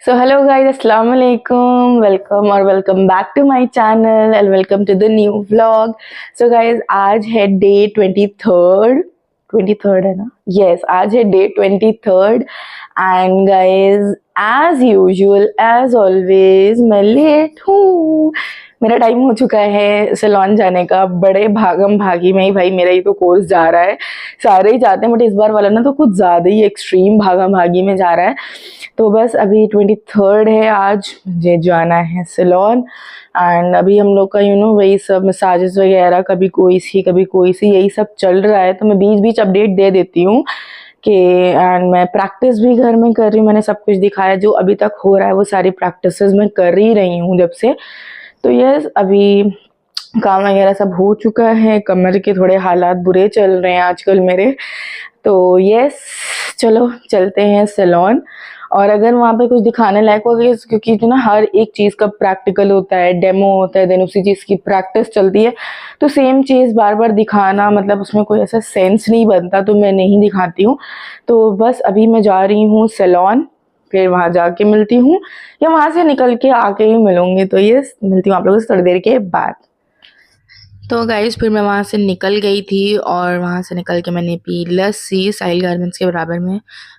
So hello guys, assalamu alaikum, welcome और welcome back to my channel and welcome to the new vlog. So guys, आज है day 23rd, 23rd है ना? Yes, आज है day 23rd and guys, as usual, as always, मैं late हूँ. मेरा टाइम हो चुका है सैलून जाने का. बड़े भागम भागी में ही भाई मेरा ही तो कोर्स जा रहा है. सारे ही जाते हैं बट इस बार वाला ना तो कुछ ज़्यादा ही एक्सट्रीम भागम भागी में जा रहा है. तो बस अभी 23rd है, आज मुझे जाना है सैलून एंड अभी हम लोग का वही सब मसाजेस वगैरह कभी कोई सी यही सब चल रहा है. तो मैं बीच बीच अपडेट दे देती हूँ कि एंड मैं प्रैक्टिस भी घर में कर रही हूँ. मैंने सब कुछ दिखाया जो अभी तक हो रहा है, वो सारी प्रैक्टिसेस मैं कर ही रही हूँ जब से. तो यस, अभी काम वगैरह सब हो चुका है. कमर के थोड़े हालात बुरे चल रहे हैं आजकल मेरे. तो यस, चलो चलते हैं सैलून. और अगर वहाँ पे कुछ दिखाने लायक हो गया, क्योंकि जो ना हर एक चीज़ का प्रैक्टिकल होता है, डेमो होता है, देन उसी चीज़ की प्रैक्टिस चलती है. तो सेम चीज़ बार बार दिखाना मतलब उसमें कोई ऐसा सेंस नहीं बनता, तो मैं नहीं दिखाती हूँ. तो बस अभी मैं जा रही हूँ सैलून, फिर वहाँ जाके मिलती हूँ या वहाँ से निकल के आके ही मिलूँगी. तो ये मिलती हूँ आप लोगों से थोड़ी देर के बाद. तो गाइस फिर मैं वहाँ से निकल गई थी और वहाँ से निकल के मैंने पी लस्सी साहिल गारमेंट्स के बराबर में.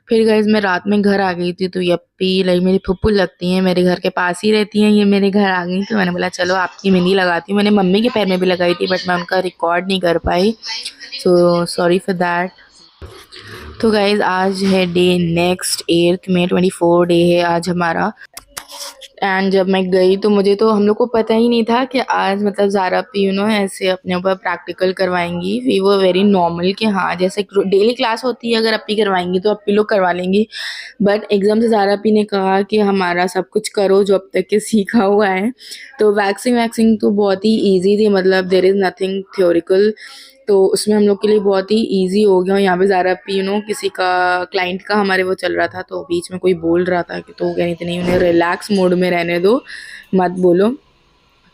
फिर गाइस मैं रात में घर आ गई थी. तो यप्पी लाइक मेरी फुप्पू लगती हैं, मेरे घर के पास ही रहती हैं, ये मेरे घर आ गई. तो मैंने बोला चलो आपकी मेहंदी लगाती हूँ. मैंने मम्मी के पैर में भी लगाई थी बट मैं उनका रिकॉर्ड नहीं कर पाई, सो सॉरी फॉर दैट. तो गाइज आज है डे नेक्स्ट 8th में, 24 डे है आज हमारा. एंड जब मैं गई तो मुझे तो हम लोग को पता ही नहीं था कि आज मतलब ज़ारा पी ऐसे अपने ऊपर प्रैक्टिकल करवाएंगी. वी वो वेरी नॉर्मल कि हाँ जैसे डेली क्लास होती है, अगर अपी करवाएंगी तो अपी लोग करवा लेंगी. बट एकदम से ज़ारा पी ने कहा कि हमारा सब कुछ करो जो अब तक के सीखा हुआ है. तो वैक्सिंग तो बहुत ही ईजी थी, मतलब देर इज़ नथिंग थ्योरिकल. तो उसमें हम लोग के लिए बहुत ही इजी हो गया. यहाँ पे ज़ारा पी किसी का क्लाइंट का हमारे वो चल रहा था, तो बीच में कोई बोल रहा था कि तो वो कह रही थी नहीं उन्हें रिलैक्स मोड में रहने दो, मत बोलो.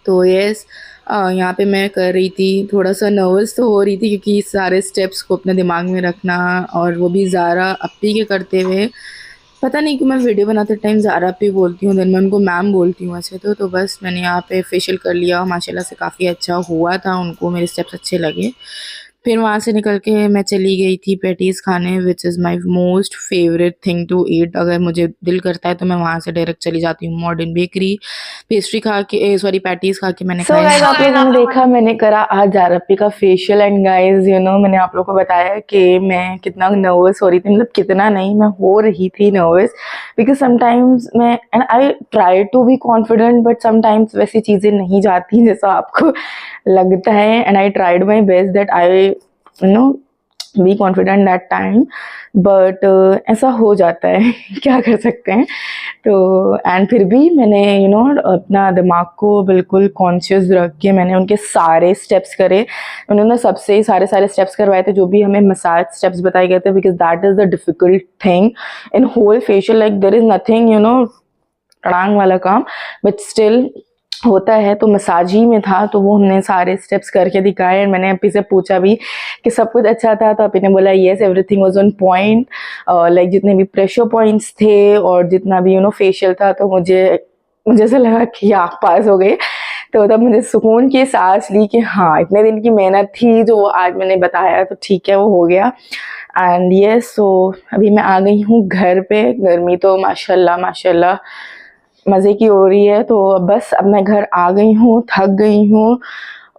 तो यस, यहाँ पे मैं कर रही थी. थोड़ा सा नर्वस तो हो रही थी क्योंकि सारे स्टेप्स को अपने दिमाग में रखना और वो भी ज़ारा अपी के करते हुए. पता नहीं कि मैं वीडियो बनाते टाइम ज़ारा पे बोलती हूँ, देन मैं उनको मैम बोलती हूँ ऐसे. तो बस मैंने यहाँ पे फेशियल कर लिया, माशाल्लाह से काफ़ी अच्छा हुआ था, उनको मेरे स्टेप्स अच्छे लगे. फिर वहाँ से निकल के मैं चली गई थी पैटीज़ खाने, which is my most favourite thing to eat. अगर मुझे दिल करता है तो मैं वहाँ से डायरेक्ट चली जाती हूँ मॉडर्न बेकरी. पेस्ट्री खा के सॉरी पैटीज़ खा के मैंने सो खाया. गाइज आप लोगों ने देखा मैंने करा आज ज़ारा का फेशियल. एंड गाइज मैंने आप लोगों को बताया कि मैं कितना नर्वस हो रही थी. मतलब कितना नहीं, मैं हो रही थी नर्वस बिकॉज समटाइम्स मैं and I try to be confident but sometimes वैसी चीज़ें नहीं जाती जैसा आपको लगता है. And I tried my best that I be confident that time. But ऐसा हो जाता है क्या कर सकते हैं. तो एंड फिर भी मैंने अपना दिमाग को बिल्कुल कॉन्शियस रख के मैंने उनके सारे स्टेप्स करे. उन्होंने सबसे ही सारे स्टेप्स करवाए थे जो भी हमें मसाज स्टेप्स बताए गए थे, because that is the difficult thing in whole facial. Like there is nothing टड़ांग वाला काम, बट स्टिल होता है. तो मसाज ही में था, तो वो हमने सारे स्टेप्स करके दिखाए. मैंने अपी से पूछा भी कि सब कुछ अच्छा था, तो अपी ने बोला yes everything was on point. Like जितने भी प्रेशर पॉइंट्स थे और जितना भी फेशियल था, तो मुझे ऐसा लगा कि आप पास हो गए. तो तब मुझे सुकून की सांस ली कि हाँ इतने दिन की मेहनत थी जो आज मैंने बताया, तो ठीक है वो हो गया. एंड येस, सो अभी मैं आ गई हूँ घर पे. गर्मी तो माशाल्लाह माशाल्लाह मज़े की हो रही है. तो बस अब मैं घर आ गई हूँ, थक गई हूँ,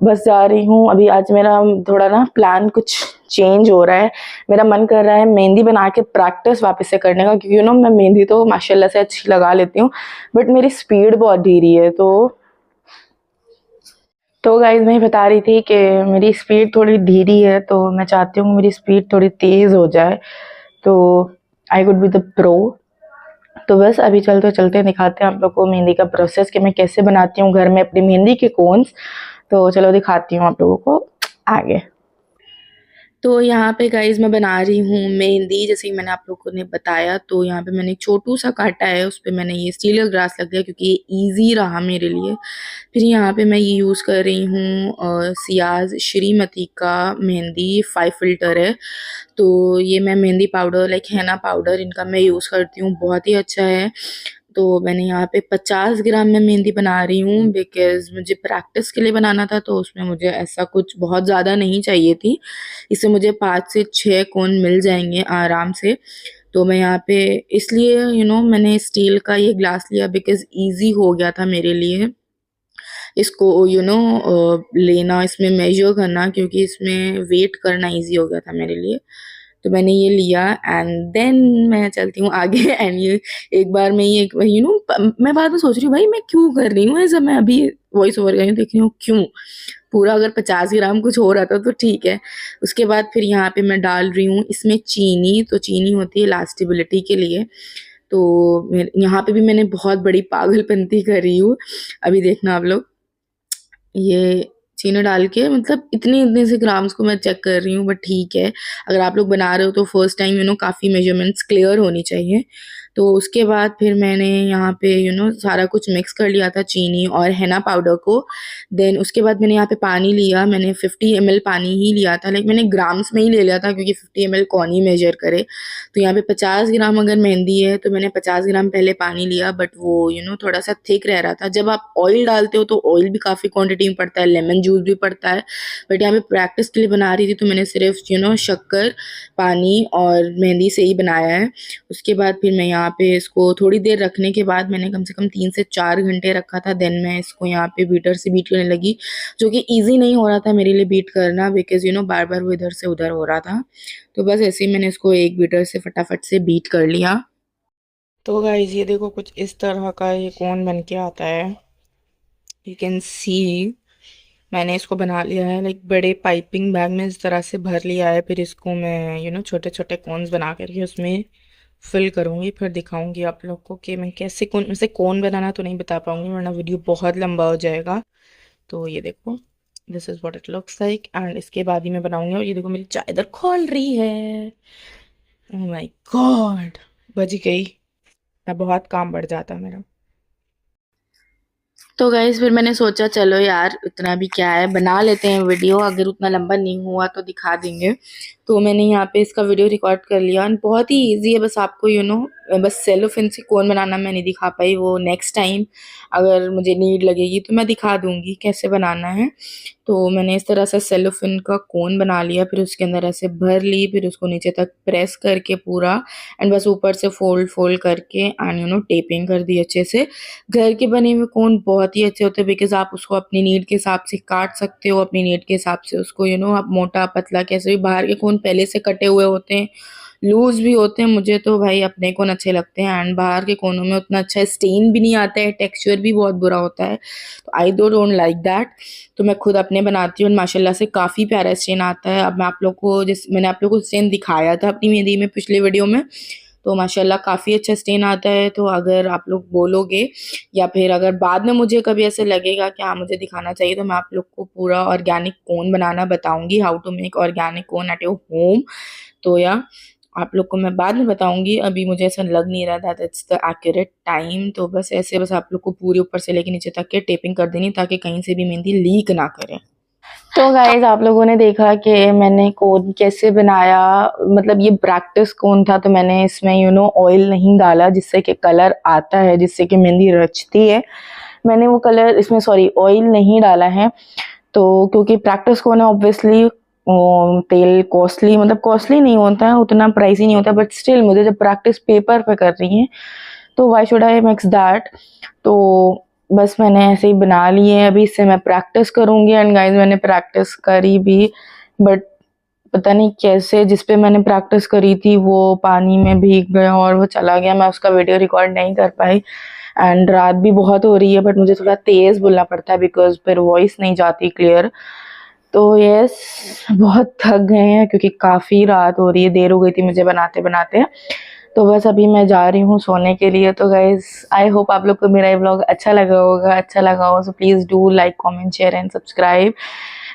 बस जा रही हूँ. अभी आज मेरा थोड़ा ना प्लान कुछ चेंज हो रहा है. मेरा मन कर रहा है मेहंदी बना के प्रैक्टिस वापस से करने का, क्योंकि मैं मेहंदी तो माशाल्लाह से अच्छी लगा लेती हूँ बट मेरी स्पीड बहुत धीरे है. तो गाइज मैं बता रही थी कि मेरी स्पीड थोड़ी धीरे है, तो मैं चाहती हूँ मेरी स्पीड थोड़ी तेज़ हो जाए, तो I would be the pro. तो बस अभी चलते दिखाते हैं आप लोग को मेहंदी का प्रोसेस कि मैं कैसे बनाती हूँ घर में अपनी मेहंदी के कोन्स. तो चलो दिखाती हूँ आप लोगों को आगे. तो यहाँ पे गाइज़ मैं बना रही हूँ मेहंदी, जैसे कि मैंने आप लोगों ने बताया. तो यहाँ पे मैंने छोटू सा काटा है, उस पे मैंने ये स्टील का ग्रास लग गया क्योंकि ये ईज़ी रहा मेरे लिए. फिर यहाँ पे मैं ये यूज़ कर रही हूँ सियाज़ श्रीमती का मेहंदी 5 फ़िल्टर है. तो ये मैं मेहंदी पाउडर लाइक हैना पाउडर इनका मैं यूज़ करती हूँ, बहुत ही अच्छा है. तो मैंने यहाँ पे 50 ग्राम में मेहंदी बना रही हूँ बिकॉज़ मुझे प्रैक्टिस के लिए बनाना था, तो उसमें मुझे ऐसा कुछ बहुत ज़्यादा नहीं चाहिए थी। इससे मुझे 5 से 6 कोन मिल जाएँगे आराम से। तो मैं यहाँ पे इसलिए मैंने स्टील का ये ग्लास लिया बिकॉज़ ईज़ी हो गया था मेरे लिए इसको लेना, इसमें मेज़र करना, क्योंकि इसमें वेट करना ईज़ी हो गया था मेरे लिए। तो मैंने ये लिया एंड देन मैं चलती हूँ आगे एंड ये एक बार में ये मैं बाद में सोच रही हूँ भाई मैं क्यों कर रही हूँ ऐसा। मैं अभी वॉइस ओवर कर रही हूँ, देख रही हूँ क्यों। पूरा अगर 50 ग्राम कुछ हो रहा था तो ठीक है। उसके बाद फिर यहाँ पे मैं डाल रही हूँ इसमें चीनी। तो चीनी होती है इलास्टिबिलिटी के लिए। तो यहाँ पे भी मैंने बहुत बड़ी पागलपंती कर रही हूँ। अभी देखना आप लोग, ये चीनी डाल के मतलब इतने-इतने से ग्राम्स को मैं चेक कर रही हूँ, बट ठीक है। अगर आप लोग बना रहे हो तो फर्स्ट टाइम काफ़ी मेजरमेंट्स क्लियर होनी चाहिए। तो उसके बाद फिर मैंने यहाँ पे सारा कुछ मिक्स कर लिया था, चीनी और हेना पाउडर को। देन उसके बाद मैंने यहाँ पे पानी लिया, मैंने 50 ml पानी ही लिया था, लाइक मैंने ग्राम्स में ही ले लिया था क्योंकि 50 ml कौन ही मेजर करे। तो यहाँ पे 50 ग्राम अगर मेहंदी है तो मैंने 50 ग्राम पहले पानी लिया, बट वो थोड़ा सा थिक रह रहा था। जब आप ऑयल डालते हो तो ऑयल भी काफ़ी क्वांटिटी में पड़ता है, लेमन जूस भी पड़ता है, बट यहाँ पे प्रैक्टिस के लिए बना रही थी तो मैंने सिर्फ शक्कर, पानी और मेहंदी से ही बनाया है। उसके बाद फिर मैं यहाँ पे इसको थोड़ी देर रखने के बाद मैंने कम से कम 3 से 4 घंटे रखा था। देन मैं इसको यहाँ पे बीटर से बीट करने लगी, जो कि ईज़ी नहीं हो रहा था मेरे लिए बीट करना बिकॉज़ बार-बार वो इधर से उधर हो रहा था। तो बस ऐसे ही मैंने इसको एक बीटर से फटाफट से बीट कर लिया। तो गाइस ये देखो कुछ इस तरह का ये कोन बन के आता है। यू कैन सी मैंने इसको बना लिया है, लाइक बड़े पाइपिंग बैग में इस तरह से भर लिया है। फिर इसको मैं छोटे छोटे कोन्स बना करके उसमें फिल करूँगी, फिर दिखाऊंगी आप लोग को कि मैं कैसे कोन बनाना तो नहीं बता पाऊंगी वरना वीडियो बहुत लंबा हो जाएगा। तो ये देखो, this is what it looks like and इसके बाद ही मैं बनाऊंगी। और ये देखो मेरी चाय इधर खोल रही है। ओह माय गॉड, बज गई। अब बहुत काम बढ़ जाता है मेरा। तो गाइस फिर मैंने सोचा चलो यार उतना भी क्या है, बना लेते हैं वीडियो, अगर उतना लंबा नहीं हुआ तो दिखा देंगे। तो मैंने यहाँ पे इसका वीडियो रिकॉर्ड कर लिया और बहुत ही इजी है। बस आपको बस सेलोफिन से कोन बनाना मैं नहीं दिखा पाई, वो नेक्स्ट टाइम अगर मुझे नीड लगेगी तो मैं दिखा दूंगी कैसे बनाना है। तो मैंने इस तरह से सेलोफिन का कोन बना लिया, फिर उसके अंदर ऐसे भर ली, फिर उसको नीचे तक प्रेस करके पूरा एंड बस ऊपर से फोल्ड करके एंड टेपिंग कर दी अच्छे से। घर के बने हुए कोन बहुत ही अच्छे होते हैं बिकॉज़ आप उसको अपनी नीड के हिसाब से काट सकते हो, अपनी नीड के हिसाब से उसको आप मोटा पतला कैसे भी। बाहर के कोन पहले से कटे हुए होते हैं, लूज़ भी होते हैं। मुझे तो भाई अपने कोन अच्छे लगते हैं एंड बाहर के कोनों में उतना अच्छा स्टेन भी नहीं आता है, टेक्सचर भी बहुत बुरा होता है, तो आई डोंट लाइक दैट। तो मैं खुद अपने बनाती हूँ, माशाल्लाह से काफ़ी प्यारा स्टेन आता है। अब मैं आप लोग को मैंने आप लोग को स्टेन दिखाया था अपनी मेहंदी में पिछले वीडियो में, तो माशाल्लाह काफ़ी अच्छा स्टेन आता है। तो अगर आप लोग बोलोगे या फिर अगर बाद में मुझे कभी ऐसे लगेगा कि हाँ मुझे दिखाना चाहिए, तो मैं आप लोग को पूरा ऑर्गेनिक कोन बनाना बताऊंगी, how to make organic cone at your home. तो या आप लोग को मैं बाद में बताऊंगी, अभी मुझे ऐसा लग नहीं रहा that it's the accurate time. तो बस ऐसे बस आप लोग को पूरे ऊपर से लेके नीचे तक के टेपिंग कर देनी ताकि कहीं से भी मेहंदी लीक ना करे। तो गाइज आप लोगों ने देखा कि मैंने कोन कैसे बनाया, मतलब ये प्रैक्टिस कोन था, तो मैंने इसमें ऑयल नहीं डाला जिससे कि कलर आता है, जिससे कि मेहंदी रचती है। मैंने वो कलर इसमें ऑयल नहीं डाला है। तो क्योंकि प्रैक्टिस कोन है ऑब्वियसली तेल कॉस्टली, मतलब कॉस्टली नहीं होता है, उतना प्राइसी नहीं होता, बट स्टिल मुझे जब प्रैक्टिस पेपर पे कर रही है तो why should I mix that. तो बस मैंने ऐसे ही बना लिए हैं, अभी इससे मैं प्रैक्टिस करूँगी एंड गाइस मैंने प्रैक्टिस करी भी, बट पता नहीं कैसे जिस पे मैंने प्रैक्टिस करी थी वो पानी में भीग गया और वो चला गया। मैं उसका वीडियो रिकॉर्ड नहीं कर पाई एंड रात भी बहुत हो रही है, बट मुझे थोड़ा तेज़ बोलना पड़ता है बिकॉज फिर वॉइस नहीं जाती क्लियर। तो यस, बहुत थक गए हैं क्योंकि काफ़ी रात हो रही है, देर हो गई थी मुझे बनाते बनाते। तो बस अभी मैं जा रही हूँ सोने के लिए। तो गाइज आई होप आप लोग को मेरा ये व्लॉग अच्छा लगा होगा, अच्छा लगा हो so please do like comment share and subscribe.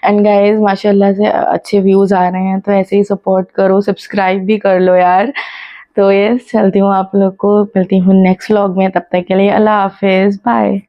And guys माशाल्लाह से अच्छे व्यूज़ आ रहे हैं, तो ऐसे ही सपोर्ट करो, सब्सक्राइब भी कर लो यार। तो यस, चलती हूँ, आप लोग को मिलती हूँ नेक्स्ट व्लॉग में, तब तक के लिए अल्लाह हाफिज़, बाय।